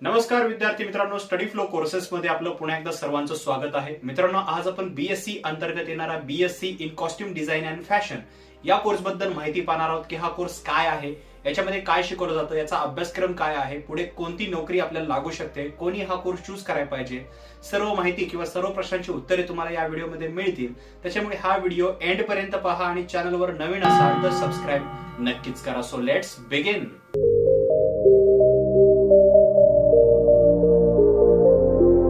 नमस्कार विद्यार्थी मित्रांनो, स्टडी फ्लो कोर्सेस मध्ये आपलं पुन्हा एकदा सर्वांचं स्वागत आहे. मित्रांनो, आज आपण बीएससी अंतर्गत येणारा BSc in costume design and fashion या कोर्स बद्दल माहिती पाहणार आहोत की हा कोर्स काय आहे, याच्यामध्ये काय शिकवलं जातं, याचा अभ्यासक्रम काय आहे, पुढे कोणती नोकरी आपल्याला लागू शकते, कोणी हा कोर्स चूज करायला पाहिजे, सर्व माहिती किंवा सर्व प्रश्नांची उत्तरे तुम्हाला या व्हिडिओमध्ये मिळतील. त्याच्यामुळे हा व्हिडिओ एंड पर्यंत पहा आणि चॅनलवर नवीन असाल तर सबस्क्राईब नक्कीच करा. So let's begin.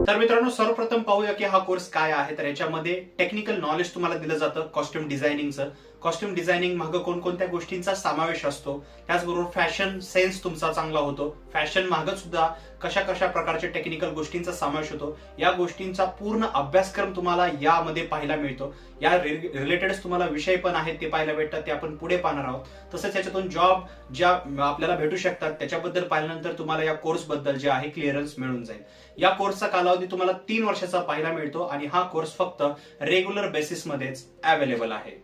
तर मित्रांनो, सर्वप्रथम पाहूया की हा कोर्स काय आहे. तर याच्यामध्ये टेक्निकल नॉलेज तुम्हाला दिलं जातं कॉस्ट्युम डिझायनिंगचं. कॉस्ट्युम डिझायनिंग मागे कोणकोणत्या गोष्टींचा समावेश असतो, त्याचबरोबर फॅशन सेन्स तुमचा चांगला होतो. फॅशन मागे सुद्धा कशा कशा प्रकारच्या टेक्निकल गोष्टींचा समावेश होतो, या गोष्टींचा पूर्ण अभ्यासक्रम तुम्हाला यामध्ये पाहायला मिळतो. या रिलेटेडच तुम्हाला विषय पण आहेत ते पाहायला भेटतात, ते आपण पुढे पाहणार आहोत. तसंच याच्यातून जॉब ज्या आपल्याला भेटू शकतात त्याच्याबद्दल पाहिल्यानंतर तुम्हाला या कोर्स बद्दल जे आहे क्लिअरन्स मिळून जाईल. या कोर्सचा कालावधी तुम्हाला 3 वर्षाचा पाहायला मिळतो आणि हा कोर्स फक्त रेग्युलर बेसिस मध्येच अवेलेबल आहे.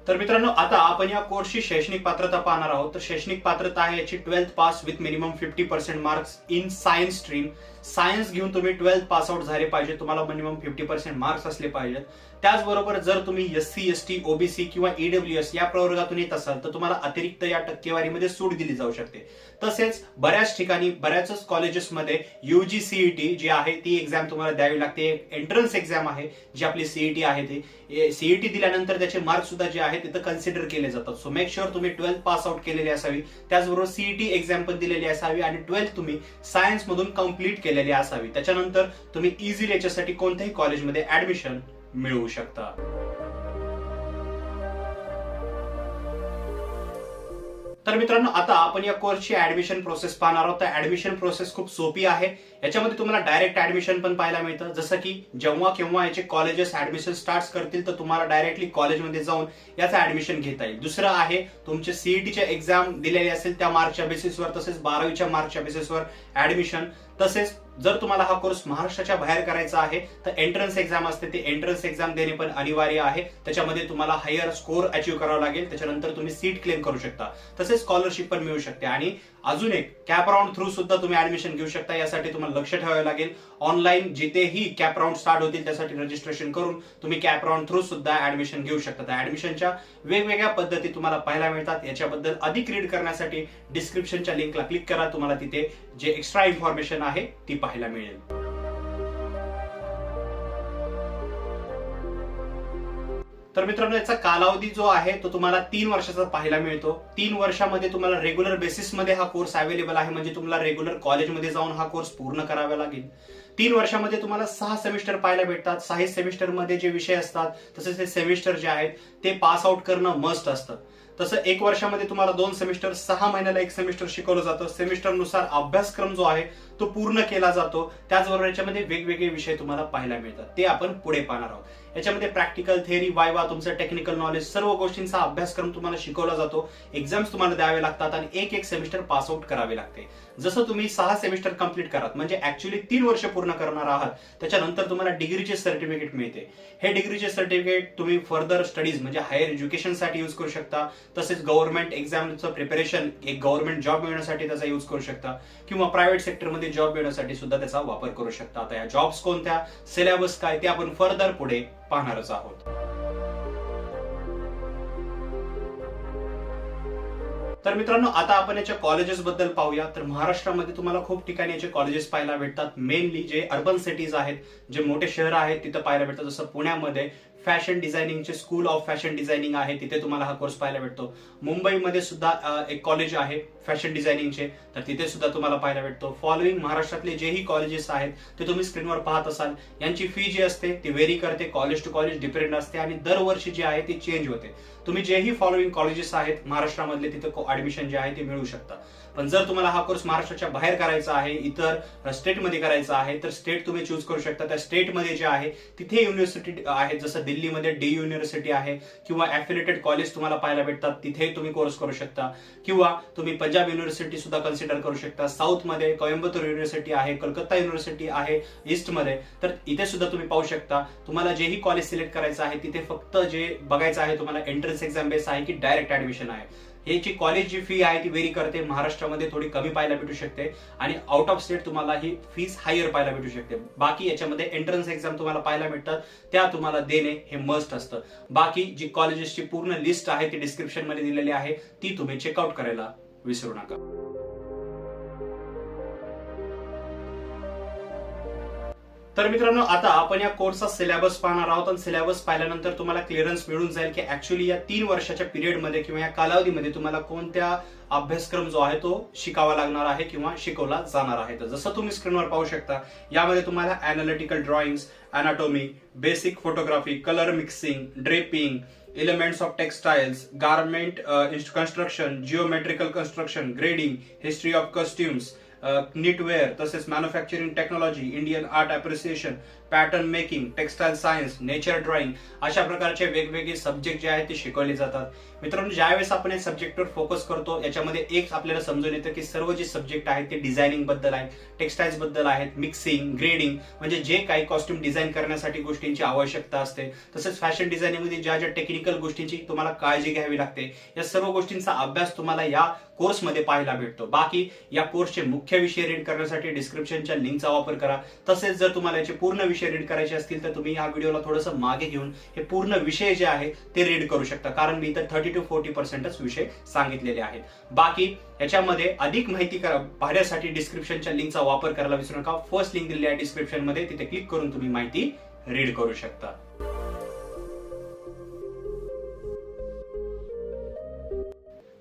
तर मित्रांनो, आता आपण या कोर्सची शैक्षणिक पात्रता पाहणार आहोत. तर शैक्षणिक पात्रता आहे याची 12th pass with minimum 50% marks in science stream. Science घेऊन तुम्ही 12th पास आउट झाले पाहिजे, तुम्हाला मिनिमम 50% मार्क्स असले पाहिजेत. त्याचबरोबर जर तुम्ही एससी, एसटी, ओबीसी किंवा ईडब्ल्यूएस या प्रवर्गातून येत असाल तर तुम्हाला अतिरिक्त या टक्केवारीमध्ये सूट दिली जाऊ शकते. तसेच बऱ्याच ठिकाणी बऱ्याच कॉलेजेसमध्ये यूजी सीईटी जी आहे ती एक्झाम तुम्हाला द्यावी लागते. एंट्रन्स एक्झाम आहे जी आपली सीईटी आहे ती. सीईटी दिल्यानंतर त्याचे मार्क्स सुद्धा जे आहे तिथं कन्सिडर केले जातात. सो मेक शुअर तुम्ही 12th पास आउट केलेली असावी, त्याचबरोबर सीईटी एक्झाम पण दिलेली असावी आणि 12th तुम्ही सायन्स मधून कंप्लीट केलेली असावी. त्याच्यानंतर तुम्ही इझिली याच्यासाठी कोणत्याही कॉलेजमध्ये ऍडमिशन मिळवू शकता. तर मित्रांनो, आता आपण या कोर्सची ऍडमिशन प्रोसेस पाहणार आहोत. तर ऍडमिशन प्रोसेस खूप सोपी आहे. याच्यामध्ये तुम्हाला डायरेक्ट ऍडमिशन पण पाहायला मिळतं. जसं की जेव्हा केव्हा याचे कॉलेजेस ऍडमिशन स्टार्ट करतील तर तुम्हाला डायरेक्टली कॉलेजमध्ये जाऊन याचं ऍडमिशन घेता येईल. दुसरं आहे, तुमचे सीईटीचे एक्झाम दिलेले असेल त्या मार्कच्या बेसिसवर, तसेच 12वीच्या मार्कच्या बेसिसवर ऍडमिशन. तसेच जर तुम्हाला हा कोर्स महाराष्ट्राच्या बाहेर करायचा आहे तर एंट्रन्स एक्झाम असते, ते एंट्रन्स एक्झाम देणे पण अनिवार्य आहे. त्याच्यामध्ये तुम्हाला हायर स्कोर अचीव्ह करावा लागेल, त्याच्यानंतर तुम्ही सीट क्लेम करू शकता. तसेच स्कॉलरशिप पण मिळू शकते आणि अजून एक कॅप राऊंड थ्रू सुद्धा तुम्ही ऍडमिशन घेऊ शकता. यासाठी तुम्हाला लक्ष ठेवावे लागेल. ऑनलाईन जिथेही कॅप राऊंड स्टार्ट होतील त्यासाठी रजिस्ट्रेशन करून तुम्ही कॅप राऊंड थ्रू सुद्धा ऍडमिशन घेऊ शकता. ऍडमिशनच्या वेगवेगळ्या पद्धती तुम्हाला पाहायला मिळतात. याच्याबद्दल अधिक रीड करण्यासाठी डिस्क्रिप्शनच्या लिंकला क्लिक करा, तुम्हाला तिथे जे एक्स्ट्रा इन्फॉर्मेशन आहे ती पाहायला मिळेल. तर मित्रांनो, याचा कालावधी जो आहे तो तुम्हाला 3 वर्षाचा पाहायला मिळतो. 3 वर्षामध्ये तुम्हाला रेग्युलर बेसिसमध्ये हा कोर्स अवेलेबल आहे, म्हणजे तुम्हाला रेग्युलर कॉलेजमध्ये जाऊन हा कोर्स पूर्ण करावा लागेल. 3 वर्षामध्ये तुम्हाला 6 सेमिस्टर पाहायला भेटतात. 6 सेमिस्टरमध्ये जे विषय असतात तसेच ते सेमिस्टर जे आहेत ते पास आउट करणं मस्ट असतं. तसं 1 वर्षामध्ये तुम्हाला 2 सेमिस्टर, 6 महिन्याला 1 सेमिस्टर शिकवलं जातं. सेमिस्टरनुसार अभ्यासक्रम जो आहे तो पूर्ण केला जातो. त्याचबरोबर याच्यामध्ये वेगवेगळे विषय तुम्हाला पाहायला मिळतात, ते आपण पुढे पाहणार आहोत. याच्यामध्ये प्रॅक्टिकल, थेअरी, वायवा, तुमचं टेक्निकल नॉलेज सर्व गोष्टींचा अभ्यासक्रम तुम्हाला शिकवला जातो. एक्झाम्स तुम्हाला द्यावे लागतात आणि एक सेमिस्टर पास आउट करावे लागते. जसं तुम्ही 6 सेमिस्टर कंप्लीट कराल म्हणजे ऍक्च्युअली 3 वर्ष पूर्ण करणार आहात, त्याच्यानंतर तुम्हाला डिग्रीचे सर्टिफिकेट मिळते. हे डिग्रीचे सर्टिफिकेट तुम्ही फर्दर स्टडीज म्हणजे हायर एज्युकेशनसाठी यूज करू शकता. तसेच गव्हर्नमेंट एक्झामचं प्रिपरेशन, एक गव्हर्नमेंट जॉब मिळवण्यासाठी त्याचा यूज करू शकता किंवा प्रायव्हेट सेक्टरमध्ये जॉब मिळवण्यासाठी सुद्धा त्याचा वापर करू शकता. आता या जॉब्स कोणत्या, सिलेबस काय, ते आपण फर्दर पुढे पाहणारच आहोत. तर मित्रांनो, आता आपण याच्या कॉलेजेस बद्दल पाहूया. तर महाराष्ट्रामध्ये तुम्हाला खूप ठिकाणी याचे कॉलेजेस पाहायला भेटतात. मेनली जे अर्बन सिटीज आहेत, जे मोठे शहर आहेत तिथं पाहायला भेटतात. जसं पुण्यामध्ये फॅशन डिझायनिंगचे स्कूल ऑफ फॅशन डिझायनिंग आहे, तिथे तुम्हाला हा कोर्स पाहायला भेटतो. मुंबईमध्ये सुद्धा एक कॉलेज आहे फॅशन डिझायनिंगचे, तर तिथे सुद्धा तुम्हाला पाहायला भेटतो. फॉलोइंग महाराष्ट्रातले जेही कॉलेजेस आहेत ते तुम्ही स्क्रीनवर पाहत असाल. यांची फी जी असते ती व्हेरी करते, कॉलेज टू कॉलेज डिफरंट असते आणि दरवर्षी जी आहे ती चेंज होते. तुम्ही जेही फॉलोइंग कॉलेजेस आहेत महाराष्ट्रामधले तिथे ऍडमिशन जे आहे ते मिळू शकता. पण जर तुम्हाला हा कोर्स महाराष्ट्राच्या बाहेर करायचा आहे, इतर स्टेटमध्ये करायचा आहे, तर स्टेट तुम्ही चूज करू शकता. त्या स्टेटमध्ये जे आहे तिथे युनिव्हर्सिटी आहेत, जसं दिल्लीमध्ये डी युनिव्हर्सिटी आहे किंवा ऍफिलिएटेड कॉलेज तुम्हाला पाहायला भेटतात, तिथे तुम्ही कोर्स करू शकता. किंवा तुम्ही पंजाब युनिव्हर्सिटी सुद्धा कन्सिडर करू शकता. साऊथ मध्ये कोयंबतूर युनिव्हर्सिटी आहे, कलकत्ता युनिव्हर्सिटी आहे ईस्ट मध्ये, तर इथे सुद्धा तुम्ही पाहू शकता. तुम्हाला जेही कॉलेज सिलेक्ट करायचं आहे तिथे फक्त जे बघायचं आहे तुम्हाला एंट्रन्स एक्झाम बेस आहे की डायरेक्ट ऍडमिशन आहे. हे जी कॉलेज जी फी आहे ती वेरी करते. महाराष्ट्रामध्ये थोडी कमी पाहायला भेटू शकते आणि आउट ऑफ स्टेट तुम्हाला ही फीस हायर पाहायला भेटू शकते. बाकी याच्यामध्ये एंट्रन्स एक्झाम तुम्हाला पाहायला मिळतात, त्या तुम्हाला देणे हे मस्ट असतं. बाकी जी कॉलेजेसची पूर्ण लिस्ट आहे ती डिस्क्रिप्शन मध्ये दिलेली आहे, ती तुम्ही चेकआउट करायला विसरू नका. तर मित्रांनो, आता आपण या कोर्सचा सिलेबस पाहणार आहोत आणि सिलेबस पाहिल्यानंतर तुम्हाला क्लिअरन्स मिळून जाईल की ऍक्च्युअली या 3 वर्षाच्या पिरियडमध्ये किंवा या कालावधीमध्ये तुम्हाला कोणत्या अभ्यासक्रम जो आहे तो शिकावा लागणार आहे किंवा शिकवला जाणार आहे. तर जसं तुम्ही स्क्रीनवर पाहू शकता, यामध्ये तुम्हाला analytical drawings, anatomy, basic photography, colour mixing, draping, elements of textiles, garment construction, geometrical construction, grading, history of costumes, knitwear, तसेच manufacturing technology, Indian art appreciation, pattern making, textile science, nature drawing, अशा प्रकारचे वेगवेगळे subject जे आहेत ते शिकवले जातात. मित्रांनो, ज्यावेळेस आपण या सब्जेक्टवर फोकस करतो, याच्यामध्ये एक आपल्याला समजून येतं की सर्व जे सब्जेक्ट आहेत ते डिझायनिंग बद्दल आहेत, टेक्सटाईल्स बद्दल आहेत, मिक्सिंग, ग्रेडिंग, म्हणजे जे काही कॉस्ट्युम डिझाईन करण्यासाठी गोष्टींची आवश्यकता असते, तसेच फॅशन डिझायनिंग मध्ये ज्या ज्या टेक्निकल गोष्टींची तुम्हाला काळजी घ्यावी लागते, या सर्व गोष्टींचा अभ्यास तुम्हाला या कोर्समध्ये पाहायला भेटतो. बाकी या कोर्सचे मुख्य विषय रीड करण्यासाठी डिस्क्रिप्शनच्या लिंकचा वापर करा. तसेच जर तुम्हाला याचे पूर्ण विषय रीड करायचे असतील तर तुम्ही या व्हिडिओला थोडंसं मागे घेऊन हे पूर्ण विषय जे आहे ते रीड करू शकता, कारण मी इथं 30 to 40% विषय सांगितलेले आहेत. बाकी याच्यामध्ये अधिक माहिती पाहण्यासाठी डिस्क्रिप्शनच्या लिंकचा वापर करायला विसरू नका. फर्स्ट लिंक दिलेली आहे डिस्क्रिप्शन मध्ये, तिथे क्लिक करून तुम्ही माहिती रीड करू शकता.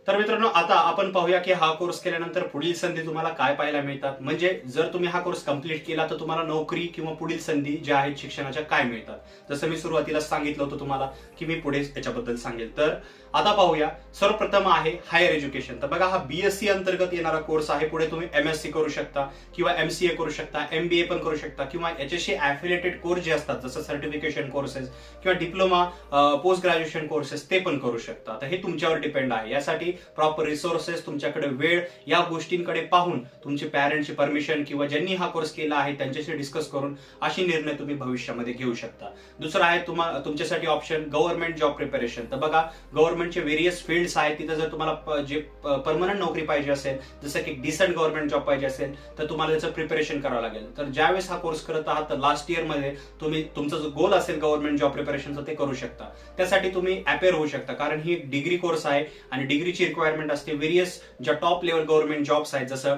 तर मित्रांनो, आता आपण पाहूया की हा कोर्स केल्यानंतर पुढील संधी तुम्हाला काय पाहायला मिळतात. म्हणजे जर तुम्ही हा कोर्स कंप्लीट केला तर तुम्हाला नोकरी किंवा पुढील संधी ज्या आहेत शिक्षणाच्या काय मिळतात. जसं मी सुरुवातीला सांगितलं होतं तुम्हाला की मी पुढे याच्याबद्दल सांगेल. तर आता पाहूया. सर्वप्रथम आहे हायर एज्युकेशन. तर बघा, हा बीएससी अंतर्गत येणारा कोर्स आहे. पुढे तुम्ही एमएससी करू शकता किंवा एमसीए करू शकता, एमबीए पण करू शकता, किंवा याच्याशी ऍफिलिएटेड कोर्स जे असतात जसं सर्टिफिकेशन कोर्सेस किंवा डिप्लोमा, पोस्ट ग्रॅज्युएशन कोर्सेस ते पण करू शकता. तर हे तुमच्यावर डिपेंड आहे. यासाठी प्रॉपर रिसोर्सेस, तुमच्याकडे वेळ, या गोष्टींकडे पाहून तुमची पॅरेंटची परमिशन किंवा ज्यांनी हा कोर्स केला आहे त्यांच्याशी डिस्कस करून अशी निर्णय तुम्ही भविष्यामध्ये घेऊ शकता. दुसरं आहे तुमच्यासाठी ऑप्शन गव्हर्नमेंट जॉब प्रिपरेशन. तर बघा, गव्हर्नमेंटचे व्हेरियस फील्ड्स आहेत. तिथे जर तुम्हाला जे परमनंट नोकरी पाहिजे असेल, जसं की डिसेंट गव्हर्नमेंट जॉब पाहिजे असेल, तर तुम्हाला त्याचं प्रिपरेशन करावं लागेल. तर ज्यावेळेस हा कोर्स करत आहात तर लास्ट इयर मध्ये तुम्ही तुमचा जो गोल असेल गव्हर्नमेंट जॉब प्रिपरेशनचा ते करू शकता. त्यासाठी तुम्ही अपेअर होऊ शकता, कारण ही डिग्री कोर्स आहे आणि डिग्रीची रिक्वायरमेंट असते. व्हेरियस ज्या टॉप लेवल गव्हर्नमेंट जॉब्स आहेत, जसं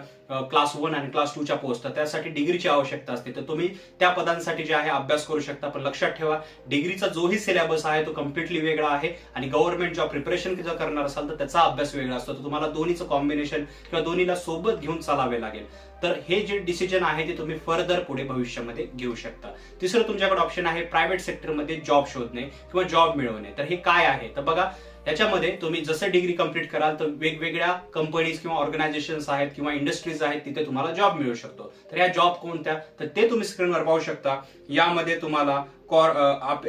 क्लास 1 आणि क्लास 2च्या पोस्ट, त्यासाठी डिग्रीची आवश्यकता असते. तर तुम्ही त्या पदांसाठी जे आहे अभ्यास करू शकता. पण लक्षात ठेवा, डिग्रीचा जोही सिलेबस आहे तो कम्प्लिटली वेगळा आहे आणि गव्हर्नमेंट जॉब प्रिपरेशन जर करणार असाल तर त्याचा अभ्यास वेगळा असतो. तर तुम्हाला दोन्हीचं कॉम्बिनेशन किंवा दोन्हीला सोबत घेऊन चालावे लागेल. तर हे जे डिसिजन आहे ते तुम्ही फर्दर पुढे भविष्यामध्ये घेऊ शकता. तिसरं तुमच्याकडे ऑप्शन आहे प्रायव्हेट सेक्टरमध्ये जॉब शोधणे किंवा जॉब मिळवणे. तर हे काय आहे, तर बघा, याच्यामध्ये तुम्ही जसं डिग्री कंप्लीट कराल तर वेगवेगळ्या कंपनीज किंवा ऑर्गनायझेशन्स आहेत किंवा इंडस्ट्रीज आहेत, तिथे तुम्हाला जॉब मिळू शकतो. तर या जॉब कोणत्या, तर ते तुम्ही स्क्रीनवर पाहू शकता. यामध्ये तुम्हाला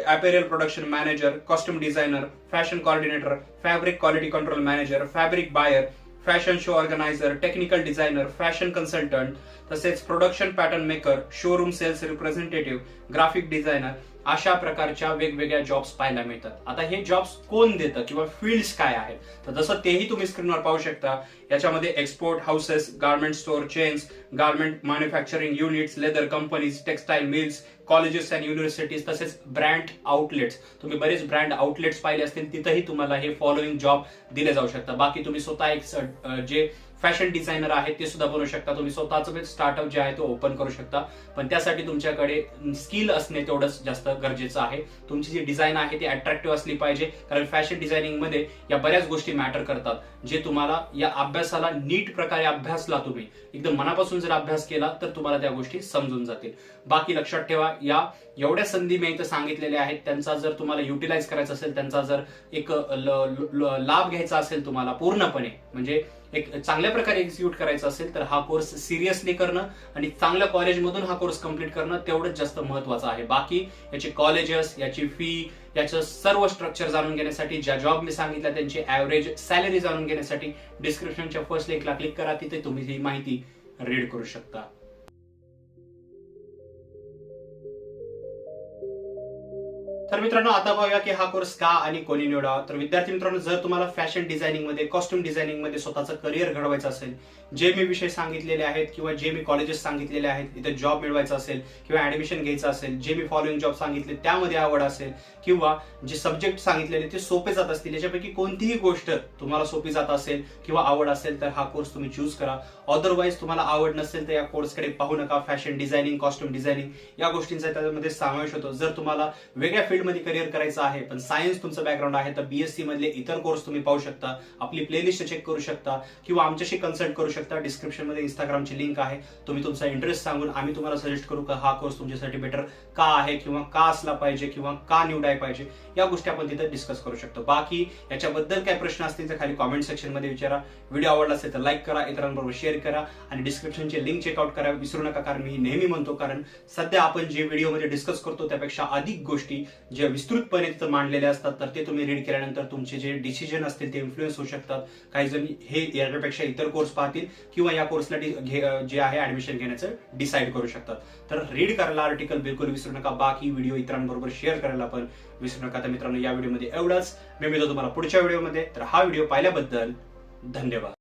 apparel production manager, costume designer, fashion coordinator, fabric quality control manager, fabric buyer, fashion show organiser, technical designer, fashion consultant, तसेच production pattern maker, showroom sales representative, graphic designer, अशा प्रकारच्या वेगवेगळ्या जॉब्स पाहायला मिळतात. आता हे जॉब्स कोण देतं किंवा फील्ड्स काय आहेत, तर जसं तेही तुम्ही स्क्रीनवर पाहू शकता. याच्यामध्ये export houses, garment store chains, garment manufacturing units, leather companies, textile mills, colleges and universities, तसेच ब्रँड आउटलेट्स. तुम्ही बरेच ब्रँड आउटलेट्स पाहिले असतील, तिथेही तुम्हाला हे फॉलोइंग जॉब दिले जाऊ शकतात. बाकी तुम्ही स्वतः एक जे फॅशन डिझायनर आहे ते सुद्धा बनवू शकता. तुम्ही स्वतःचं स्टार्टअप जे आहे ते ओपन करू शकता. पण त्यासाठी तुमच्याकडे स्किल असणे तेवढंच जास्त गरजेचं आहे. तुमची जी डिझाईन आहे ती अट्रॅक्टिव्ह असली पाहिजे, कारण फॅशन डिझायनिंग मध्ये या बऱ्याच गोष्टी मॅटर करतात, जे तुम्हाला या अभ्यासाला नीट प्रकारे अभ्यासला, तुम्ही एकदम मनापासून जर अभ्यास केला तर तुम्हाला त्या गोष्टी समजून जातील. बाकी लक्षात ठेवा, या एवढ्या संधी मी इथं सांगितलेल्या आहेत, त्यांचा जर तुम्हाला युटिलाइज करायचा असेल, त्यांचा जर एक लाभ घ्यायचा असेल तुम्हाला पूर्णपणे, म्हणजे एक चांगल्या प्रकारे एक्झिक्यूट करायचं असेल, तर हा कोर्स सिरियसली करणं आणि चांगल्या कॉलेजमधून हा कोर्स कंप्लीट करणं तेवढंच जास्त महत्वाचं आहे. बाकी याचे कॉलेजेस, याची फी, याचं सर्व स्ट्रक्चर जाणून घेण्यासाठी, ज्या जॉब मी सांगितल्या त्यांची ऍव्हरेज सॅलरी जाणून घेण्यासाठी डिस्क्रिप्शनच्या फर्स्ट लिंकला क्लिक करा. तिथे तुम्ही ही माहिती रीड करू शकता. तर मित्रांनो आता बघूया की हा कोर्स का आणि कोणी निवडावा. तर विद्यार्थी मित्रांनो, जर तुम्हाला फॅशन डिझायनिंग मध्ये, कॉस्ट्युम डिझायनिंग मध्ये स्वतःचं करिअर घडवायचं असेल, जे मी विषय सांगितलेले आहेत किंवा जे मी कॉलेजेस सांगितलेले आहेत, इथे जॉब मिळवायचा असेल किंवा ऍडमिशन घ्यायचं असेल, जे मी फॉलोइंग जॉब सांगितले त्यामध्ये आवड असेल किंवा जे सब्जेक्ट सांगितलेले ते सोपे जात असतील, याच्यापैकी कोणतीही गोष्ट तुम्हाला सोपी जात असेल किंवा आवड असेल तर हा कोर्स तुम्ही चूज करा. अदरवाईज तुम्हाला आवड नसेल तर या कोर्सकडे पाहू नका. फॅशन डिझायनिंग, कॉस्ट्युम डिझायनिंग या गोष्टींचा त्यामध्ये समावेश होतो. जर तुम्हाला वेगळ्या फील्डमध्ये करिअर करायचं आहे पण सायन्स तुमचं बॅकग्राऊंड आहे तर बीएससी मधले इतर कोर्स तुम्ही पाहू शकता. आपली प्लेलिस्ट चेक करू शकता किंवा आमच्याशी कन्सल्ट करू शकता. डिस्क्रिप्शन मध्ये इंस्टाग्रामची लिंक आहे. तुम्ही तुमचा इंटरेस्ट सांगून आम्ही तुम्हाला सजेस्ट करू का हा कोर्स तुमच्यासाठी बेटर का आहे किंवा का असला पाहिजे किंवा का निवडाय पाहिजे, या गोष्टी आपण तिथे डिस्कस करू शकतो. बाकी याच्याबद्दल काय प्रश्न असतील तर खाली कॉमेंट सेक्शन मध्ये विचारा. व्हिडिओ आवडला असेल तर लाईक करा, इतरांबरोबर शेअर करा आणि डिस्क्रिप्शनची लिंक चेकआउट करा विसरू नका. कारण मी नेहमी म्हणतो, कारण सध्या आपण जे व्हिडिओमध्ये डिस्कस करतो त्यापेक्षा अधिक गोष्टी ज्या विस्तृतपणे तिथं मांडलेल्या असतात तर ते तुम्ही रीड केल्यानंतर तुमचे जे डिसिजन असतील ते इन्फ्लुएन्स होऊ शकतात. काही जण हे याच्यापेक्षा इतर कोर्स पाहतील किंवा या कोर्सला जे आहे ऍडमिशन घेण्याचं डिसाईड करू शकतात. तर रीड करायला आर्टिकल बिलकुल विसरू नका. बाकी व्हिडिओ इतरांबरोबर शेअर करायला पण विसरू नका. तर मित्रांनो, या व्हिडिओमध्ये एवढंच. मी मिळतो तुम्हाला पुढच्या व्हिडिओमध्ये. तर हा व्हिडिओ पाहिल्याबद्दल धन्यवाद.